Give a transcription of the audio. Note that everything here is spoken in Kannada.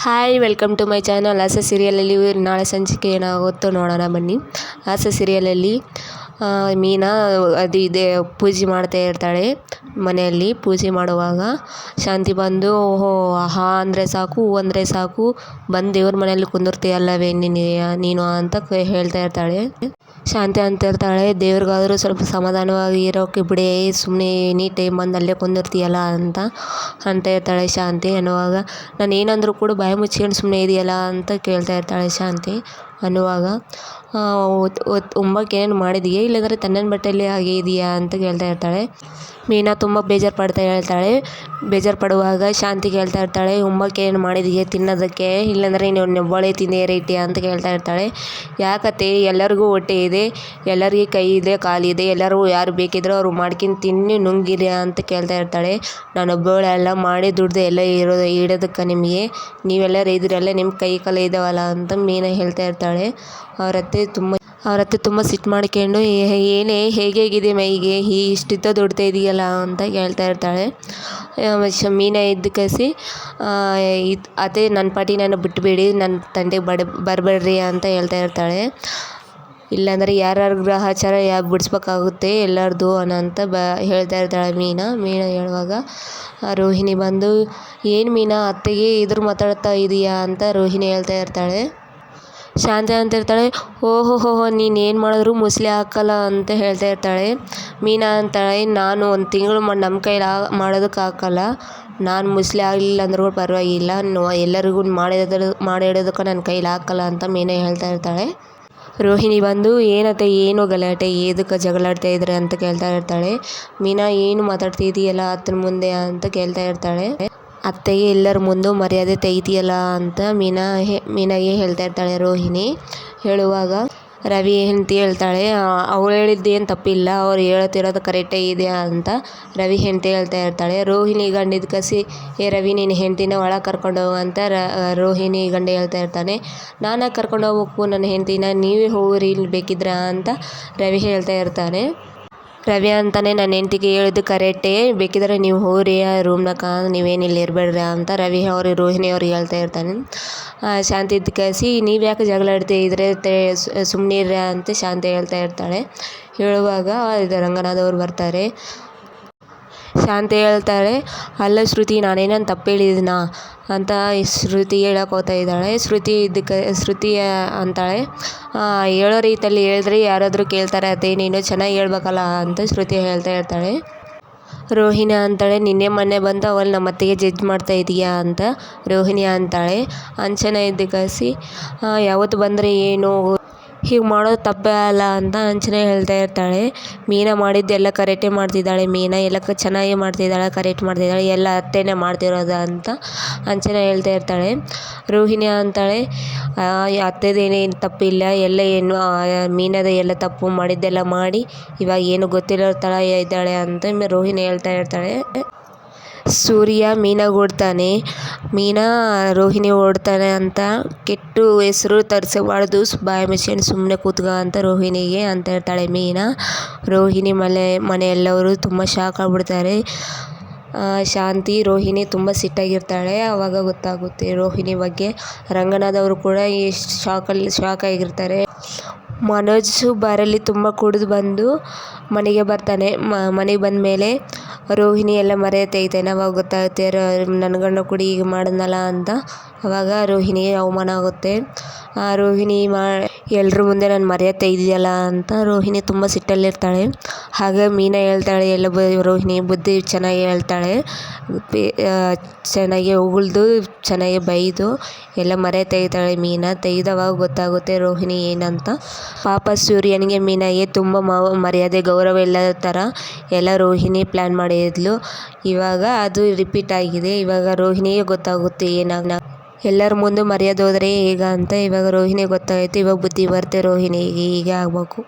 Hi welcome to my channel. ಆಸೆ ಸೀರಿಯಲಲ್ಲಿ ನಾಳೆ ಸಂಚಿಕೆ ಏನಾಗುತ್ತೋ ನೋಡೋಣ ಬನ್ನಿ. ಆಸೆ ಸೀರಿಯಲಲ್ಲಿ ಮೀನಾ ಅದು ಇದೆ ಪೂಜೆ ಮಾಡ್ತಾ ಇರ್ತಾಳೆ. ಮನೆಯಲ್ಲಿ ಪೂಜೆ ಮಾಡುವಾಗ ಶಾಂತಿ ಬಂದು ಓಹೋ ಹಾ ಅಂದರೆ ಸಾಕು, ಹೂ ಅಂದರೆ ಸಾಕು, ಬಂದು ದೇವ್ರ ಮನೆಯಲ್ಲಿ ಕುಂದಿರ್ತೀಯಲ್ಲವೇ ನೀನು ಅಂತ ಹೇಳ್ತಾ ಇರ್ತಾಳೆ. ಶಾಂತಿ ಅಂತ ಇರ್ತಾಳೆ, ದೇವ್ರಿಗಾದರೂ ಸ್ವಲ್ಪ ಸಮಾಧಾನವಾಗಿ ಇರೋಕ್ಕೆ ಬಿಡಿ, ಸುಮ್ಮನೆ ಎನಿ ಟೈಮ್ ಬಂದು ಅಲ್ಲೇ ಕುಂದಿರ್ತೀಯಲ್ಲ ಅಂತ ಇರ್ತಾಳೆ ಶಾಂತಿ. ಅನ್ನುವಾಗ ನಾನು ಏನಂದರೂ ಕೂಡ ಬಾಯಿ ಮುಚ್ಕೊಂಡು ಸುಮ್ಮನೆ ಇದೆಯಲ್ಲ ಅಂತ ಕೇಳ್ತಾ ಇರ್ತಾಳೆ ಶಾಂತಿ. ಅನ್ನುವಾಗ ಉಂಬಕ್ಕೆ ಏನು ಮಾಡಿದೆಯಾ, ಇಲ್ಲಾಂದರೆ ತಣ್ಣನ ಬಟ್ಟೆಯಲ್ಲಿ ಹಾಗೆ ಇದೆಯಾ ಅಂತ ಕೇಳ್ತಾ ಇರ್ತಾಳೆ. ಮೀನಾ ತುಂಬ ಬೇಜಾರು ಪಡುವಾಗ ಶಾಂತಿ ಕೇಳ್ತಾ ಇರ್ತಾಳೆ, ಉಂಬಕ್ಕೆ ಏನು ಮಾಡಿದೆಯಾ ತಿನ್ನೋದಕ್ಕೆ, ಇಲ್ಲಾಂದರೆ ನೀವು ನೆಬ್ಬಾಳೆ ತಿಂದೇ ರೇಟಿಯಾ ಅಂತ ಕೇಳ್ತಾ ಇರ್ತಾಳೆ. ಯಾಕತ್ತೆ, ಎಲ್ಲರಿಗೂ ಹೊಟ್ಟೆ ಇದೆ, ಎಲ್ಲರಿಗೆ ಕೈ ಇದೆ ಕಾಲಿದೆ, ಎಲ್ಲರೂ ಯಾರು ಬೇಕಿದ್ರೂ ಅವ್ರು ಮಾಡ್ಕೊಂಡು ತಿನ್ನಿ ನುಂಗಿರಿ ಅಂತ ಕೇಳ್ತಾ ಇರ್ತಾಳೆ. ನಾನೊಬ್ಬಳೆ ಎಲ್ಲ ಮಾಡಿ ದುಡ್ದು ಎಲ್ಲ ಇಡೋದಕ್ಕೆ ನಿಮಗೆ, ನೀವೆಲ್ಲರೂ ಇದ್ರಲ್ಲ, ನಿಮ್ಮ ಕೈ ಕಾಲು ಇದ್ದಾವಲ್ಲ ಅಂತ ಮೀನಾ ಹೇಳ್ತಾ ಇರ್ತಾಳೆ. ಅವರತ್ತೆ ತುಂಬ ಸಿಟ್ಟು ಮಾಡ್ಕೊಂಡು ಏನೇ ಹೇಗಿದೆ ಮೈಗೆ ಇಷ್ಟಿತ್ತ ದುಡ್ತಾ ಇದೆಯಲ್ಲ ಅಂತ ಕೇಳ್ತಾ ಇರ್ತಾಳೆ. ಮೀನಾ ಎದ್ದು ಕಸಿ ಅದೇ ನನ್ನ ಪಾಟಿ ನಾನು ಬಿಟ್ಟುಬಿಡಿ, ನನ್ನ ತಂಟೆಗೆ ಬರಬೇಡ್ರಿ ಅಂತ ಹೇಳ್ತಾ ಇರ್ತಾಳೆ. ಇಲ್ಲಾಂದರೆ ಯಾರ್ಯಾರ ಗ್ರಹಚಾರ ಬಿಡಿಸ್ಬೇಕಾಗುತ್ತೆ ಎಲ್ಲರದು ಅಂತ ಹೇಳ್ತಾ ಇರ್ತಾಳೆ ಮೀನಾ ಹೇಳುವಾಗ ರೋಹಿಣಿ ಬಂದು ಏನು ಮೀನಾ ಅತ್ತೆಗೆ ಎದುರು ಮಾತಾಡ್ತಾ ಇದೀಯಾ ಅಂತ ರೋಹಿಣಿ ಹೇಳ್ತಾ ಇರ್ತಾಳೆ. ಶಾಂತಿ ಅಂತ ಇರ್ತಾಳೆ, ಓಹೋ ನೀನೇನು ಮಾಡಿದ್ರು ಮುಸ್ಲಿ ಹಾಕಲ್ಲ ಅಂತ ಹೇಳ್ತಾ ಇರ್ತಾಳೆ. ಮೀನಾ ಅಂತಾಳೆ, ನಾನು ಒಂದು ತಿಂಗಳು ನಮ್ಮ ಕೈಲಿ ಮಾಡೋದಕ್ಕೆ ಹಾಕಲ್ಲ, ನಾನು ಮುಸ್ಲಿ ಆಗಲಿಲ್ಲ ಅಂದ್ರೂ ಪರವಾಗಿಲ್ಲ, ಎಲ್ಲರಿಗೂ ಮಾಡಿಡೋದಕ್ಕೆ ನನ್ನ ಕೈಲಿ ಹಾಕಲ್ಲ ಅಂತ ಮೀನಾ ಹೇಳ್ತಾ ಇರ್ತಾಳೆ. ರೋಹಿಣಿ ಬಂದು ಏನತ್ತೆ ಏನು ಗಲಾಟೆ, ಏದಕ್ಕೆ ಜಗಳಾಡ್ತಾ ಇದ್ರೆ ಅಂತ ಕೇಳ್ತಾ ಇರ್ತಾಳೆ. ಮೀನಾ ಏನು ಮಾತಾಡ್ತಿದೆಯಲ್ಲ ಅತ್ತನ ಮುಂದೆ ಅಂತ ಕೇಳ್ತಾ ಇರ್ತಾಳೆ. ಅತ್ತೆಗೆ ಎಲ್ಲರ ಮುಂದೆ ಮರ್ಯಾದೆ ತೆಗಿತೀಯಲ್ಲ ಅಂತ ಮೀನಾಗೆ ಹೇಳ್ತಾ ಇರ್ತಾಳೆ ರೋಹಿಣಿ. ಹೇಳುವಾಗ ರವಿ ಹೆಂಡತಿ ಹೇಳ್ತಾಳೆ, ಅವಳು ಹೇಳಿದ್ದೇನು ತಪ್ಪಿಲ್ಲ, ಅವ್ರು ಹೇಳ್ತಿರೋದು ಕರೆಕ್ಟೇ ಇದೆ ಅಂತ ರವಿ ಹೆಂಡತಿ ಹೇಳ್ತಾ ಇರ್ತಾಳೆ. ರೋಹಿಣಿ ಗಂಡಿದ ಕಸಿ ರವಿ ನಿನ್ನ ಹೆಂಡತಿನ ಒಳಗೆ ಕರ್ಕೊಂಡು ಹೋಗು ಅಂತ ರೋಹಿಣಿ ಗಂಡ ಹೇಳ್ತಾ ಇರ್ತಾನೆ. ನಾನು ಕರ್ಕೊಂಡು ಹೋಗ್ಬೇಕು ನನ್ನ ಹೆಂಡತಿನ, ನೀವೇ ಹೋಗ್ರಿ ಇಲ್ಲಿ ಬೇಕಿದ್ರ ಅಂತ ರವಿ ಹೇಳ್ತಾ ಇರ್ತಾನೆ. ರವಿ ಅಂತಾನೆ, ನನ್ನ ಹೆಂಡತಿಗೆ ಹೇಳಿದ್ದು ಕರೆಕ್ಟೇ, ಬೇಕಿದ್ರೆ ನೀವು ಹೋಗ್ರಿ ಆ ರೂಮ್ನಾಗ, ನೀವೇನಿಲ್ಲ ಇರಬೇಡ್ರಿ ಅಂತ ರೋಹಿಣಿ ಅವ್ರಿಗೆ ಹೇಳ್ತಾ ಇರ್ತಾನೆ. ಶಾಂತಿ ಇದ್ದ ಕಳಿಸಿ ನೀವು ಯಾಕೆ ಜಗಳ ಆಡ್ತಾ ಇದ್ರೆ ಸುಮ್ಮನೆ ಇರ್ರಿ ಅಂತ ಶಾಂತಿ ಹೇಳ್ತಾ ಇರ್ತಾಳೆ. ಹೇಳುವಾಗ ರಂಗನಾಥ್ ಅವ್ರು ಬರ್ತಾರೆ. ಶಾಂತಿ ಹೇಳ್ತಾಳೆ, ಅಲ್ಲ ಶ್ರುತಿ ನಾನೇನಂತ ತಪ್ಪು ಹೇಳಿದ್ದೀನ ಅಂತ ಶ್ರುತಿ ಹೇಳಕ್ಕೆ ಹೋಗ್ತಾ ಇದ್ದಾಳೆ. ಶ್ರುತಿ ಅಂತಾಳೆ, ಹೇಳೋ ರೀತಿಯಲ್ಲಿ ಹೇಳಿದ್ರೆ ಯಾರಾದರೂ ಕೇಳ್ತಾರೆ ಅತ್ತೆ, ನೀನು ಚೆನ್ನಾಗಿ ಹೇಳ್ಬೇಕಲ್ಲ ಅಂತ ಶ್ರುತಿ ಹೇಳ್ತಾ ಇರ್ತಾಳೆ. ರೋಹಿಣಿ ಅಂತಾಳೆ, ನಿನ್ನೆ ಮೊನ್ನೆ ಬಂದು ಅವಳು ನಮ್ಮ ಅತ್ತೆಗೆ ಜಡ್ಜ್ ಮಾಡ್ತಾ ಇದೀಯಾ ಅಂತ ರೋಹಿಣಿ ಅಂತಾಳೆ. ಅಂಚನ ಇದ್ದ ಕಳಿಸಿ ಯಾವತ್ತು ಬಂದರೆ ಏನು ಹೀಗೆ ಮಾಡೋದು ತಪ್ಪೇ ಅಲ್ಲ ಅಂತ ಅಂಚನೆ ಹೇಳ್ತಾ ಇರ್ತಾಳೆ. ಮೀನಾ ಮಾಡಿದ್ದೆಲ್ಲ ಕರೆಕ್ಟೇ ಮಾಡ್ತಿದ್ದಾಳೆ, ಮೀನಾ ಎಲ್ಲ ಚೆನ್ನಾಗಿ ಮಾಡ್ತಿದ್ದಾಳೆ, ಕರೆಕ್ಟ್ ಮಾಡ್ತಿದ್ದಾಳೆ, ಎಲ್ಲ ಅತ್ತೆನೇ ಮಾಡ್ತಿರೋದು ಅಂತ ಅಂಚನೆ ಹೇಳ್ತಾ ಇರ್ತಾಳೆ. ರೋಹಿಣಿ ಅಂತಾಳೆ, ಅತ್ತೆದೇನೇನು ತಪ್ಪಿಲ್ಲ, ಎಲ್ಲ ಏನು ಮೀನದ ಎಲ್ಲ ತಪ್ಪು ಮಾಡಿದ್ದೆಲ್ಲ ಮಾಡಿ ಇವಾಗ ಏನು ಗೊತ್ತಿರೋ ಥರ ಇದ್ದಾಳೆ ಅಂತ ರೋಹಿಣಿ ಹೇಳ್ತಾ ಇರ್ತಾಳೆ. ಸೂರ್ಯ ಮೀನಾಗೆ ಓಡ್ತಾನೆ, ಮೀನಾ ರೋಹಿಣಿ ಓಡ್ತಾನೆ ಅಂತ ಕೆಟ್ಟು ಹೆಸರು ತರಿಸಬಾರ್ದು, ಬಾಯಿ ಮುಚ್ಕೊಂಡು ಸುಮ್ಮನೆ ಕೂತ್ಕ ಅಂತ ರೋಹಿಣಿಗೆ ಅಂತ ಇರ್ತಾಳೆ ಮೀನಾ. ರೋಹಿಣಿ ಮನೆಯೆಲ್ಲವರು ತುಂಬ ಶಾಕ್ ಆಗ್ಬಿಡ್ತಾರೆ. ಶಾಂತಿ ರೋಹಿಣಿ ತುಂಬ ಸಿಟ್ಟಾಗಿರ್ತಾಳೆ. ಆವಾಗ ಗೊತ್ತಾಗುತ್ತೆ ರೋಹಿಣಿ ಬಗ್ಗೆ. ರಂಗನಾಥ್ ಅವರು ಕೂಡ ಶಾಕ್ ಆಗಿರ್ತಾರೆ. ಮನೋಜ್ ಬಾರಲ್ಲಿ ತುಂಬ ಕುಡಿದು ಬಂದು ಮನೆಗೆ ಬರ್ತಾನೆ. ಮನೆಗೆ ಬಂದ ಮೇಲೆ ರೋಹಿಣಿ ಎಲ್ಲ ಮರ್ಯಾದೆ ತೆಗಿತಾನೆ. ಅವಾಗ ಗೊತ್ತಾಗುತ್ತೆ ನನ್ನ ಗಂಡ ಕುಡಿ ಈಗ ಮಾಡಿದ್ನಲ್ಲ ಅಂತ. ಅವಾಗ ರೋಹಿಣಿಗೆ ಅವಮಾನ ಆಗುತ್ತೆ. ರೋಹಿಣಿ ಎಲ್ರ ಮುಂದೆ ನಾನು ಮರ್ಯಾದೆ ತೆಗೆದಿಯಲ್ಲ ಅಂತ ರೋಹಿಣಿ ತುಂಬ ಸಿಟ್ಟಲ್ಲಿರ್ತಾಳೆ. ಹಾಗೆ ಮೀನಾ ಹೇಳ್ತಾಳೆ, ಎಲ್ಲ ರೋಹಿಣಿ ಬುದ್ಧಿ ಚೆನ್ನಾಗಿ ಹೇಳ್ತಾಳೆ, ಚೆನ್ನಾಗಿ ಉಗುಳ್ದು ಚೆನ್ನಾಗಿ ಬೈದು ಎಲ್ಲ ಮರ್ಯಾದೆ ತೆಗಿತಾಳೆ ಮೀನಾ. ತೆಗೆದವಾಗ ಗೊತ್ತಾಗುತ್ತೆ ರೋಹಿಣಿ ಏನಂತ. ಪಾಪ ಸೂರ್ಯನಿಗೆ ಮೀನಾಗೆ ತುಂಬ ಮರ್ಯಾದೆ ಗೌರವ ಇಲ್ಲದ ಥರ ಎಲ್ಲ ರೋಹಿಣಿ ಪ್ಲ್ಯಾನ್ ಮಾಡಿದ್ಲು. ಇವಾಗ ಅದು ರಿಪೀಟ್ ಆಗಿದೆ. ಇವಾಗ ರೋಹಿಣಿಗೆ ಗೊತ್ತಾಗುತ್ತೆ ಎಲ್ಲರ ಮುಂದೆ ಮರ್ಯಾದೆ ಹೋದರೆ ಹೇಗ ಅಂತ. ಇವಾಗ ರೋಹಿಣಿಗೆ ಗೊತ್ತಾಗುತ್ತೆ. ಇವಾಗ ಬುದ್ಧಿ ಬರುತ್ತೆ ರೋಹಿಣಿಗೆ, ಹೀಗೆ ಆಗಬೇಕು.